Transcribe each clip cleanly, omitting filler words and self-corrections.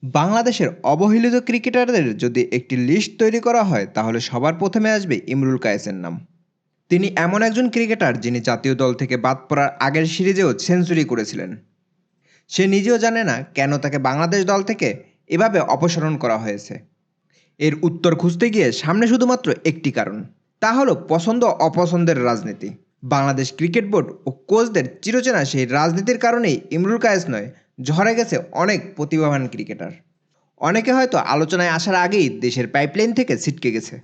বাংলাদেশের অবহেলিত ক্রিকেটারদের যদি একটি লিস্ট তৈরি করা হয় তাহলে সবার প্রথমে আসবে ইমরুল কায়েসের নাম। তিনি এমন একজন ক্রিকেটার যিনি জাতীয় দল থেকে বাদ পড়ার আগের সিরিজেও সেঞ্চুরি করেছিলেন। সে নিজেও জানে না কেন তাকে বাংলাদেশ দল থেকে এভাবে অপসারণ করা হয়েছে। এর উত্তর খুঁজতে গিয়ে সামনে শুধুমাত্র একটি কারণ, তা হলো পছন্দ অপছন্দের রাজনীতি। বাংলাদেশ ক্রিকেট বোর্ড ও কোচদের চিরচেনা সেই রাজনীতির কারণেই ইমরুল কায়েস নয়, ঝরে গেছে অনেক প্রতিভাবান ক্রিকেটার। অনেকে হয়তো আলোচনায় আসার আগেই দেশের পাইপলাইন থেকে ছিটকে গেছে।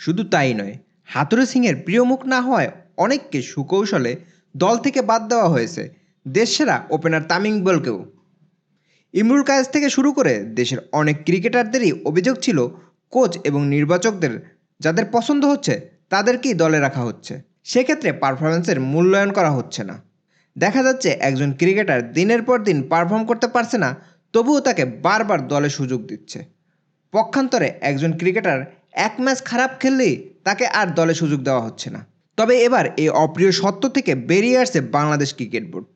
শুধু তাই নয়, হাথুরু সিংয়ের প্রিয় মুখ না হওয়ায় অনেককে সুকৌশলে দল থেকে বাদ দেওয়া হয়েছে, দেশসেরা ওপেনার তামিম ইকবালকেও। ইমরুল কায়েস থেকে শুরু করে দেশের অনেক ক্রিকেটারদেরই অভিযোগ ছিল কোচ এবং নির্বাচকদের যাদের পছন্দ হচ্ছে তাদেরকেই দলে রাখা হচ্ছে, সেক্ষেত্রে পারফরমেন্সের মূল্যায়ন করা হচ্ছে না। দেখা যাচ্ছে একজন ক্রিকেটার দিনের পর দিন পারফর্ম করতে পারছে না, তবুও তাকে বারবার দলে সুযোগ দিচ্ছে। পক্ষান্তরে একজন ক্রিকেটার এক ম্যাচ খারাপ খেললেই তাকে আর দলে সুযোগ দেওয়া হচ্ছে না। তবে এবার এই অপ্রিয় সত্য থেকে বেরিয়ে আসছে বাংলাদেশ ক্রিকেট বোর্ড।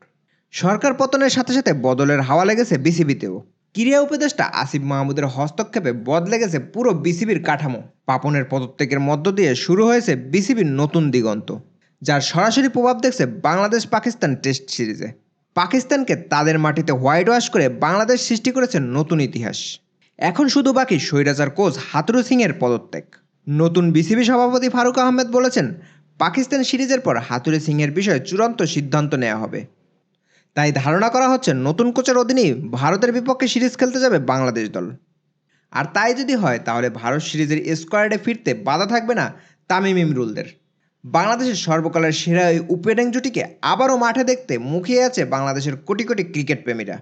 সরকার পতনের সাথে সাথে বদলের হাওয়া লেগেছে বিসিবিতেও। ক্রীড়া উপদেষ্টা আসিফ মাহমুদের হস্তক্ষেপে বদলে গেছে পুরো বিসিবির কাঠামো। পাপনের পদত্যাগের মধ্য দিয়ে শুরু হয়েছে বিসিবির নতুন দিগন্ত, যার সরাসরি প্রভাব দেখছে বাংলাদেশ পাকিস্তান টেস্ট সিরিজে। পাকিস্তানকে তাদের মাটিতে হোয়াইট ওয়াশ করে বাংলাদেশ সৃষ্টি করেছে নতুন ইতিহাস। এখন শুধু বাকি স্বৈরাচার কোচ হাথুরু সিংয়ের পদত্যাগ। নতুন বিসিবি সভাপতি ফারুক আহমেদ বলেছেন, পাকিস্তান সিরিজের পর হাথুরু সিংয়ের বিষয়ে চূড়ান্ত সিদ্ধান্ত নেওয়া হবে। তাই ধারণা করা হচ্ছে নতুন কোচের অধীনেই ভারতের বিপক্ষে সিরিজ খেলতে যাবে বাংলাদেশ দল। আর তাই যদি হয় তাহলে ভারত সিরিজের স্কোয়াডে ফিরতে বাধা থাকবে না তামিম ইমরুলদের। বাংলাদেশের সর্বকালের সেরা এই ওপেনিং জুটিকে আবারও মাঠে দেখতে মুখিয়ে আছে বাংলাদেশের কোটি কোটি ক্রিকেট প্রেমীরা।